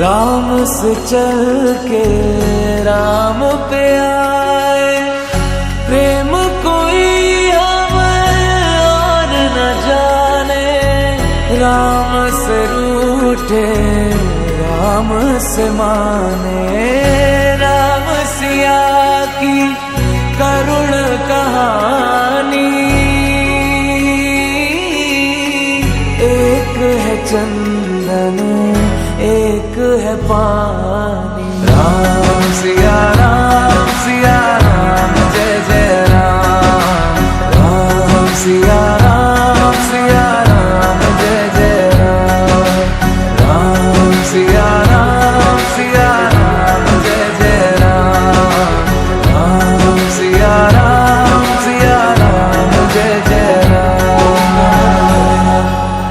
राम से चल के राम पे आए, प्रेम कोई हमें और न जाने। राम से रूठे राम से माने, राम सिया की करुण कहानी। एक है चंदन एक है पानी। राम सिया राम जय जय राम। राम सिया राम जय जय राम। राम सिया राम जय जय राम। राम सिया राम जय जय राम।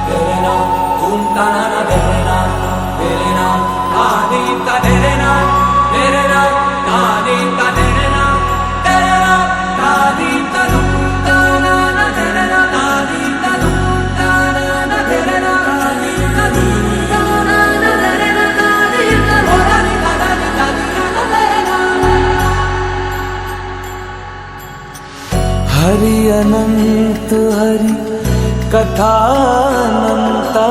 तेरे नाम धूम ताना तेरे नाम, तेरे नाम आदि तेरे नाम, तेरे नाम आदि तेरे नाम, तेरे नाम आदि धूम ताना तेरे नाम, आदि धूम ताना तेरे नाम, आदि धूम ताना तेरे नाम, आदि तेरे नाम। हरि अनंत हरि कथा अनंता,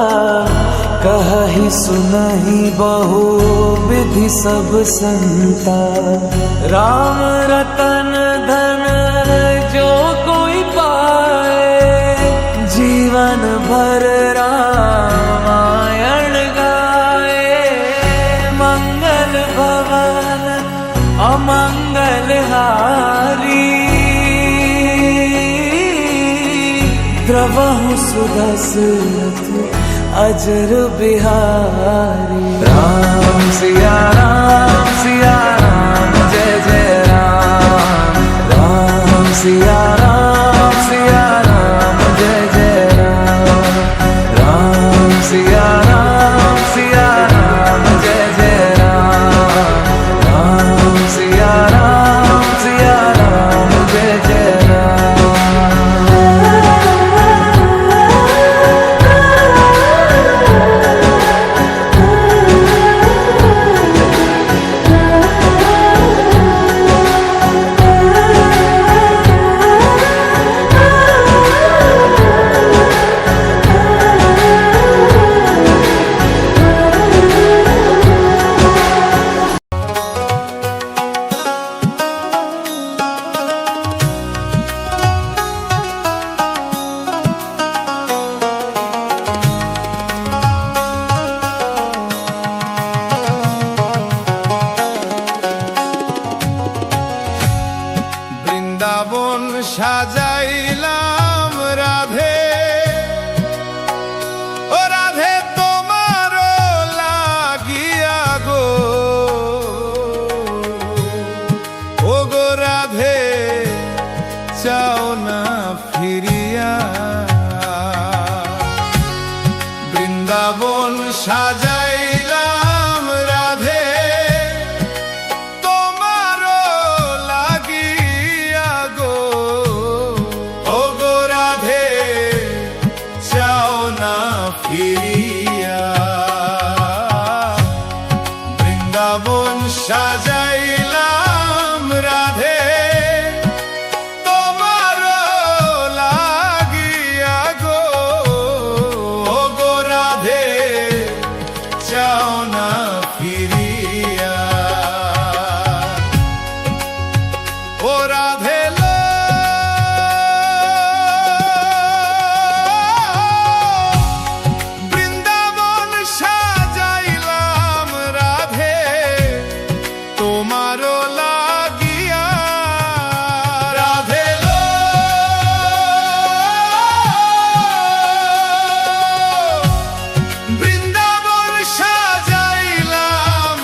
कहि सुनहि बहु विधि सब संता। राम रतन धन जो कोई पाए, जीवन भर रामायण गाए। मंगल भवन अमंगल हारी, द्रवहु सुदशरथ अजर बिहारी। राम सिया राम जय जय राम। राम सिया राम जय जय राम। राम सिया राम जय जय राम। राम सिया राम जय जय राम। বৃন্দাবন সাজাইলাম রাধে, ও রাধে তোমার লাগিয়া গো। ও গো রাধে চাও না ফিরিয়া, বৃন্দাবন সাজাইলাম রাধে তোমার লাগিয়া গো। ও গো রাধে চাও না ফিরিয়া, বৃন্দাবন সাজাইলাম রাধে তোমার লাগিয়া গো। ও গো রাধে চাও না ফিরিয়া। ও রাধে লো বৃন্দাবন সাজাইলাম রাধে তোমার লাগিয়া। রাধে লো বৃন্দাবন সাজাইলাম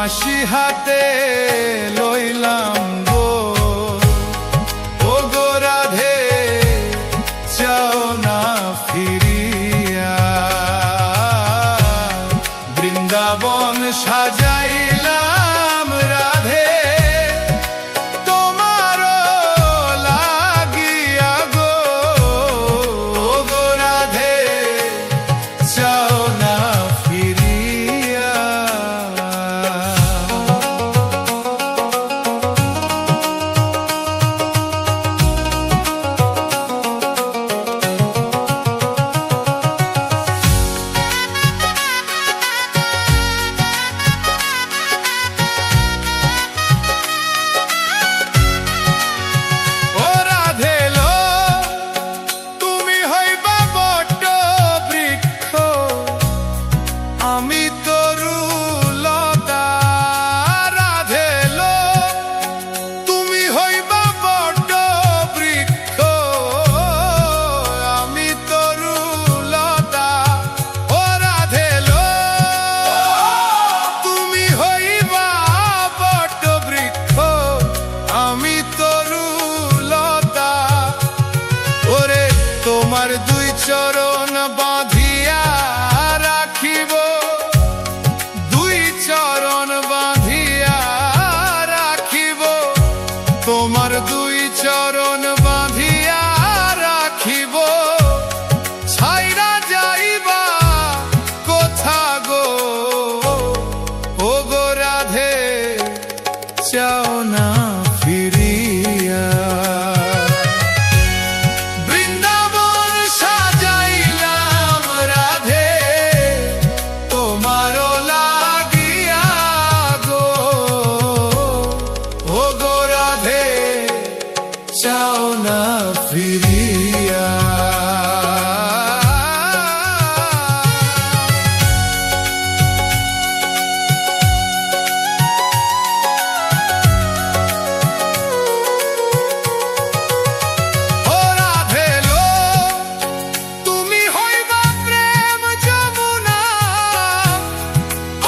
বাঁশি হাতে লইলাম গো, ও গো রাধে চাও না ফিরিয়া, বৃন্দাবন সাজাইলাম রাধে তোমার লাগিয়া গো, ও গো রাধে চাও না ফিরিয়া। ও রাধে লো, তুমি হইবা বট বৃক্ষ, আমি তরুলতা। রাধে লো, তুমি হইবা বট বৃক্ষ, আমি তরুলতা। ও রাধে লো, তুমি হইবা বট বৃক্ষ, আমি তরুলতা। ওরে তোমার দুই চরণ বাঁধিয়া রাখিব, দুই চরণ বাঁধিয়া রাখিব, তোমার দুই চরণ বাঁধিয়া রাখিব। ছাইরা যাইবা কোথা গো, ও গো রাধে চাও না ফিরিয়া। বৃন্দাবন সাজাইলাম রাধে তোমার লাগিয়া গো, ও গো রাধে চাও না ফিরিয়া। ও রাধে লো, তুমি হইবা প্রেম যমুনা,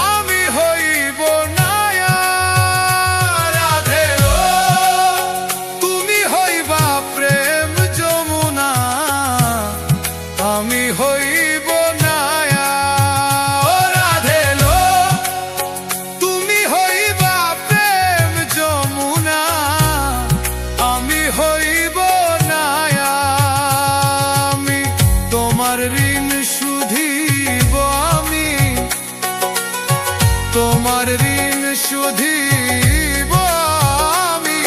আমি হইব নায়া। রাধে লো, তুমি হইবা প্রেম যমুনা, আমি হইব নায়া। ও রাধে লো, তুমি হইবা প্রেম যমুনা, আমি হইব নায়া। আমি তোমার ঋণ শুধিব, আমি তোমার ঋণ শুধিব, আমি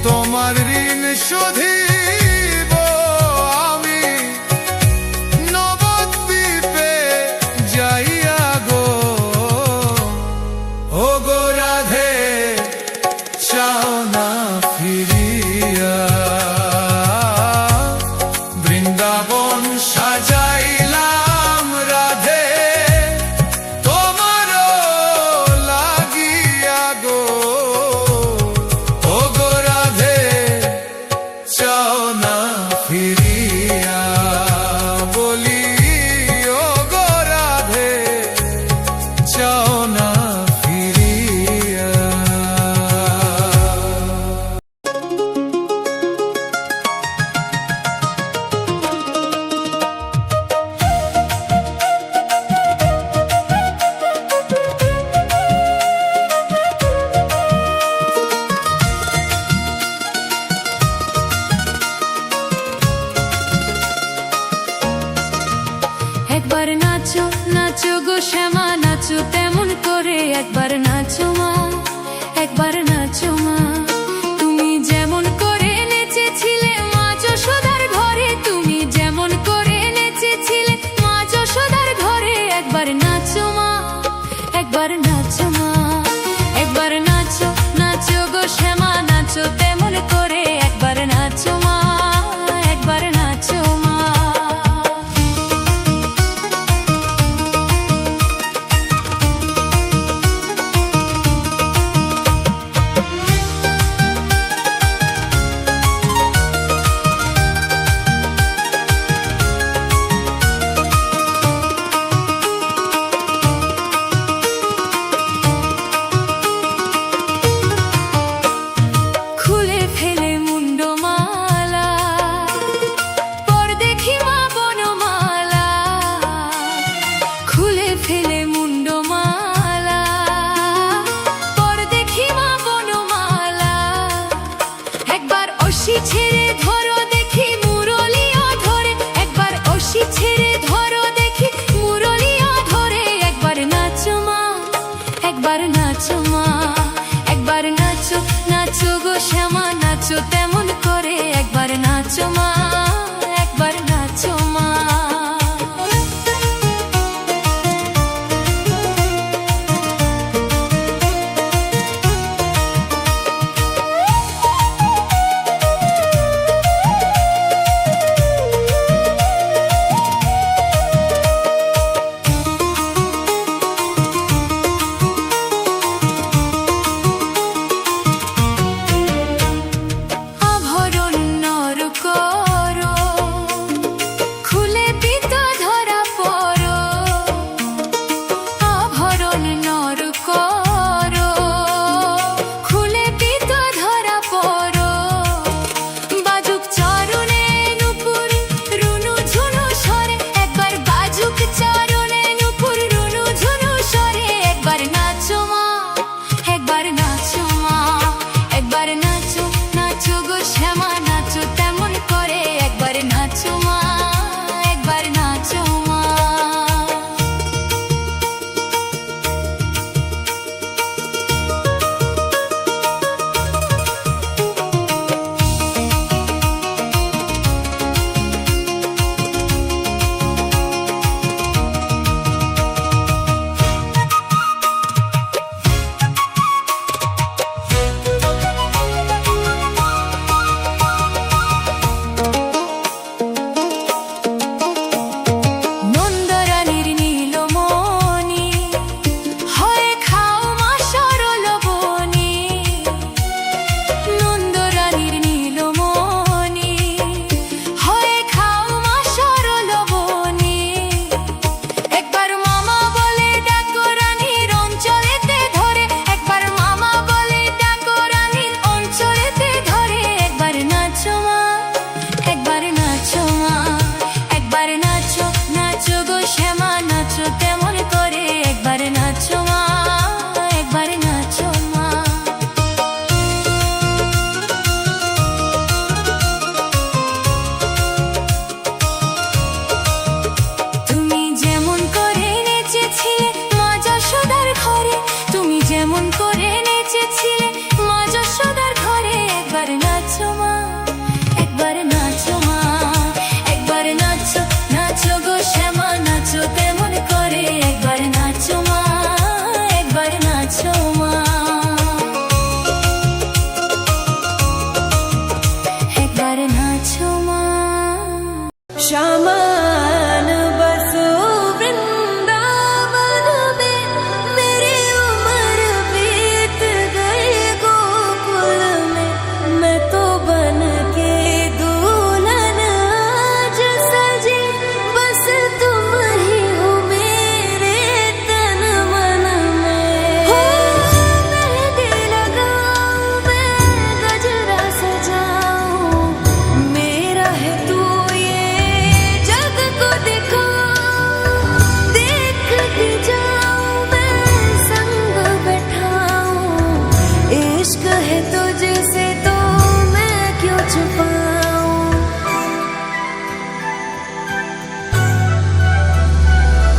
তোমার ঋণ শুধিব। আমি নবদ্বীপে যাইয়া গো, ও গো রাধে চাও না ফিরিয়া। বৃন্দাবন সাজাইলাম রাধে তোমার লাগিয়া গো, ও গো রাধে চাও না ফিরিয়া। বলি ও গো রাধে চাও না ফিরিয়া। একবার নাচো নাচো গো শ্যামা, নাচো তেমন করে, একবার নাচো মা, একবার নাচো মা। তুমি যেমন করে নেচেছিলে মা যশোদার ঘরে, তুমি যেমন করে নেচেছিলে মা যশোদার ঘরে, একবার নাচো মা, একবার নাচো মা। একবার নাচো নাচো গো শ্যামা, নাচো তেমন করে, একবার নাচো মা, একবার নাচো মা।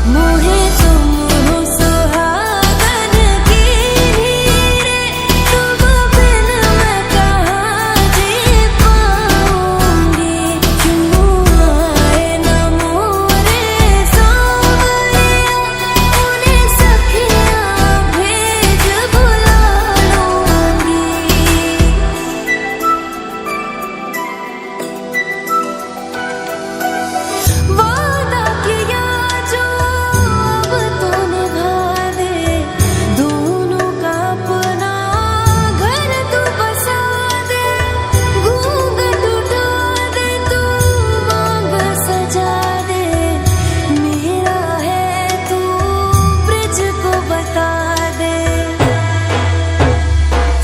मोहे तुम हो सुहागन की हीरे, तुम बिन मैं कहाँ जी पाऊंगी। क्यों आए न मोरे सांवरिया, उन्हें सखियाँ भेज बुला लूंगी। वादा किया जो अब तो निभा दे, दोनों का अपना घर तू बसा दे। घूंघट उठा दे तू, मांग सजा दे, मेरा है तू ब्रिज को बता दे।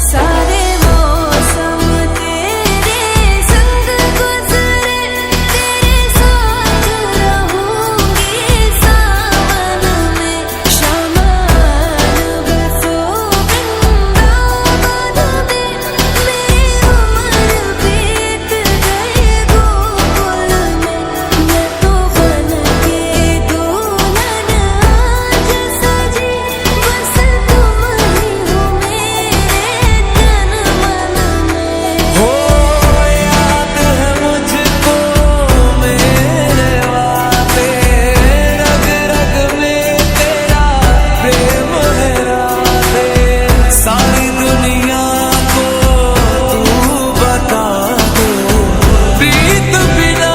सारे मौसम तेरे संग गुजरे, तेरे साथ रहूंगी सावन में। शमान बसो वृंदावन में, मेरी उम्र बीत गई गोकुल में। मैं तो बन के दुल्हन आज सजी, बस तुम ही हो मेरे तन मन में। हो याद है मुझको मेरे वादे, रग रग में तेरा प्रेम है राधे। सारी दुनिया को तू बता दे, प्रीत बिना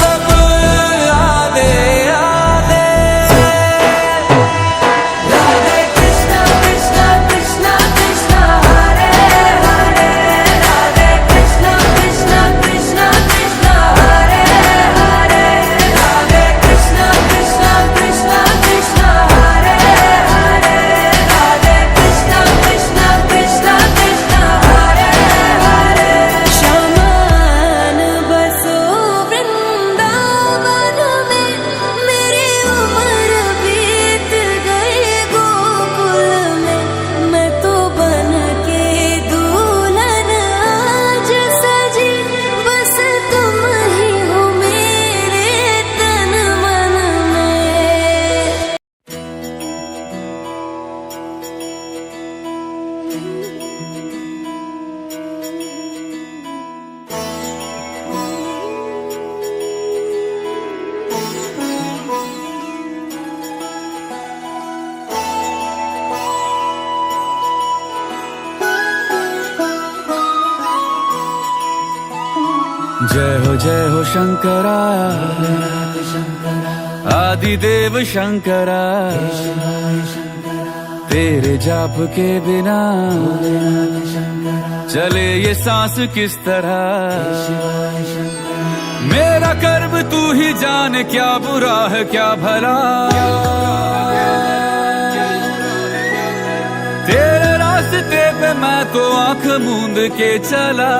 सब यादे यादे। राधे कृष्णा कृष्णा कृष्णा कृष्णा हरे हरे, राधे कृष्णा कृष्णा कृष्णा कृष्णा हरे हरे, राधे कृष्णा कृष्णा कृष्णा कृष्णा हरे हरे, राधे कृष्णा कृष्णा कृष्णा कृष्णा हरे हरे। शमान बसो वृंदावन में, मेरी उम्र बीत गई गोकुल में। मैं तो बन के दुल्हन आज सजी, बस तुम ही हो मेरे तन मन में। जय हो शंकरा, आदिदेव शंकरा। तेरे जाप के बिना चले ये सांस किस तरह। मेरा कर्म तू ही जाने, क्या बुरा है क्या भला। तेरे रास्ते पे मैं तो आंख मूंद के चला।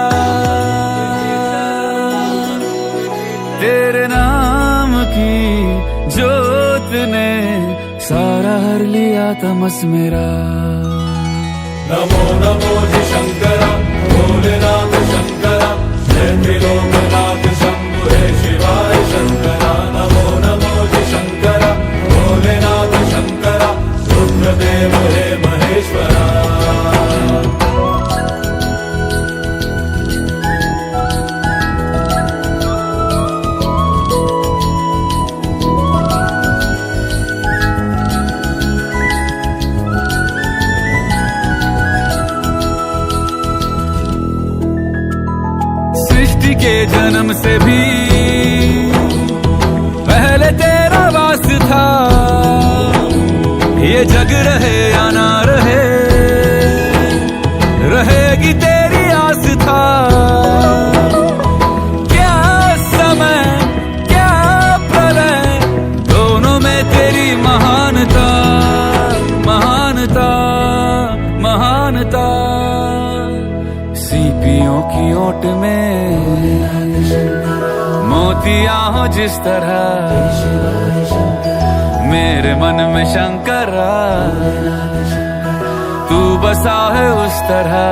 तेरे नाम की जोत ने सारा हर लिया तमस मेरा। नमो नमो जी शंकरा, भोलेनाथ शंकरा, जय त्रिलोकनाथ शंभु हे शिवाय शंकरा। नमो नमो जी शंकरा, भोलेनाथ शंकरा, रुद्रदेव हे महेश्वरा। सृष्टि के जन्म से भी पहले तेरा वास था। ये जग रहे या ना रहे, रहेगी तेरी आस था। क्या समय क्या प्रलय, दोनों में तेरी महानता महानता महानता। सीपियों की ओट में मोतिया हो जिस तरह, मेरे मन में शंकरा तू बसा है उस तरह।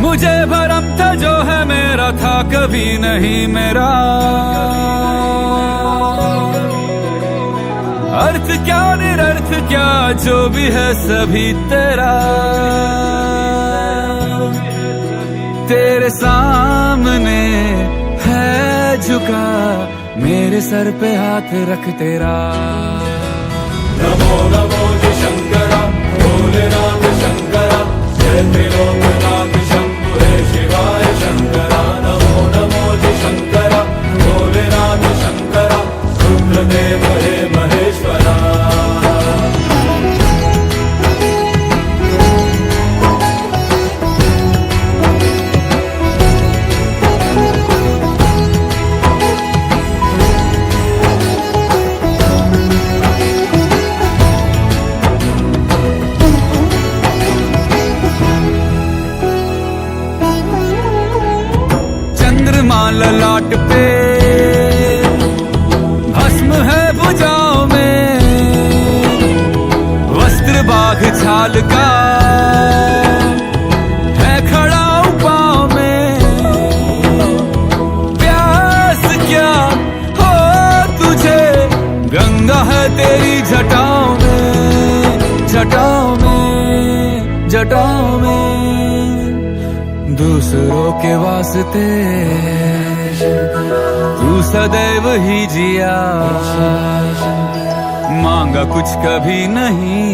मुझे भरम था जो है मेरा था कभी नहीं मेरा। अर्थ क्या निरर्थ क्या जो भी है सभी तेरा, तेरे सामने है झुका, मेरे सर पे हाथ रख तेरा। नमो नमो जी शंकरा, भोलेनाथ शंकरा, जय त्रिलोकनाथ शंभु हे शिवाय शंकरा। नमो नमो जी शंकरा, भोलेनाथ शंकरा, रुद्रदेव हे महेश्वरा। चंद्रमा ललाट पे, भस्म है भुजाओं में, वस्त्र बाघ छाल का है खड़ा पाँव में। प्यास क्या हो तुझे, गंगा है तेरी जटाओं में, जटाओं में, जटाओं में। दूसरों के वास्ते तू सदैव ही जिया, मांगा कुछ कभी नहीं,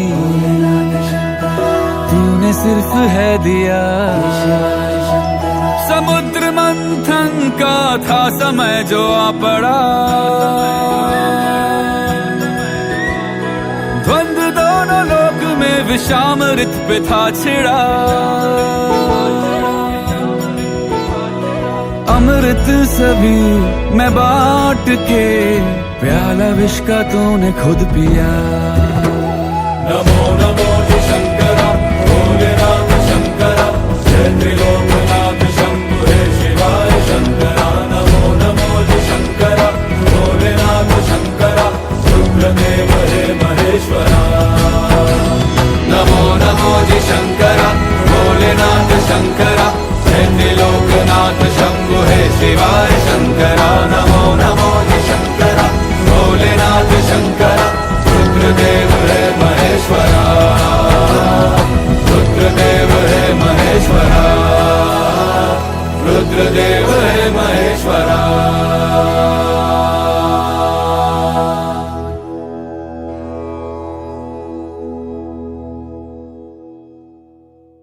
तूने सिर्फ है दिया। समुद्र मंथन का था समय जो आ पड़ा, द्वंद्व दोनों लोक में विषामृत पे था छिड़ा। अमृत सभी मैं बांट के, प्याला विष का तूने खुद पिया। नमो नमो जी शंकरा, भोलेनाथ शंकरा, जय त्रिलोकनाथ शंभु हे शिवाय शंकरा। नमो नमो जी शंकरा, भोलेनाथ शंकरा, रुद्रदेव हे महेश्वरा। नमो नमो जी शंकरा, भोलेनाथ शंकरा, जय त्रिलोकनाथ शंभु हे शिवाय शंकरा। नमो नमो जी शंकरा, भोलेनाथ शंकरा, रुद्रदेव हे महेश्वरा, रुद्रदेव हे महेश्वरा, रुद्रदेव हे महेश्वरा।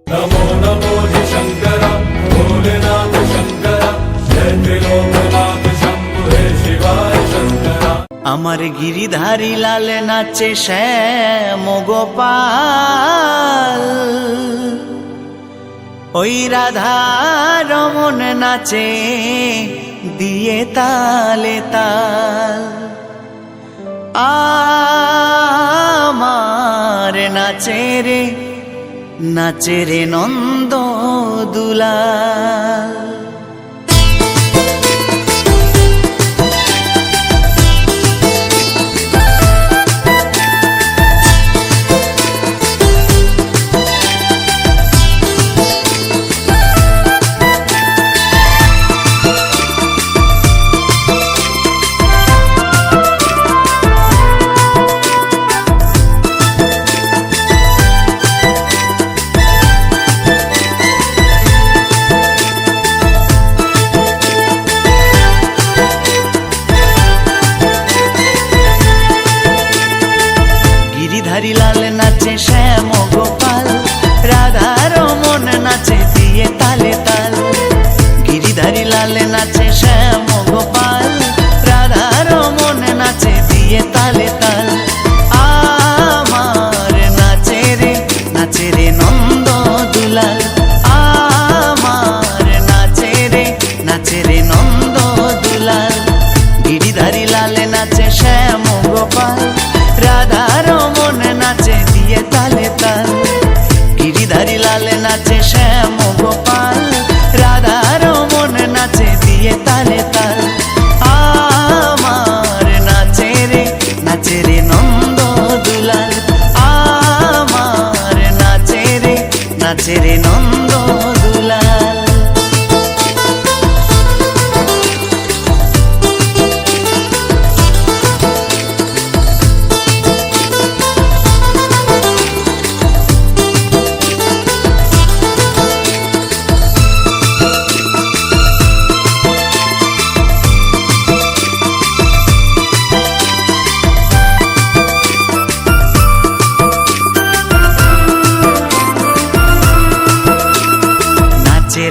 नमो नमो जी शंकरा, भोलेनाथ शंकरा, जय त्रिलोकनाथ शंभु हे शिवाय शंकरा। আমার গিরিধারী লাল নাচে শ্যাম গোপাল, ওই রাধা রমন নাচে দিয়ে তালে তাল। আমার নাচে রে নন্দ দুলাল।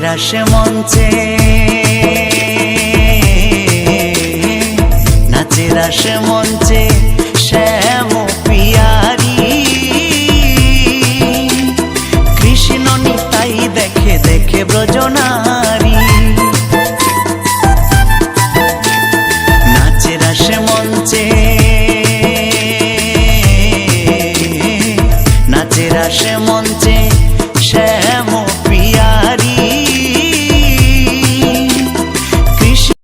রাসে মঞ্চে, নাচে রাসে মঞ্চে শ্যাম পিয়ারি। কৃষ্ণ নিতাই দেখে দেখে ব্রজনা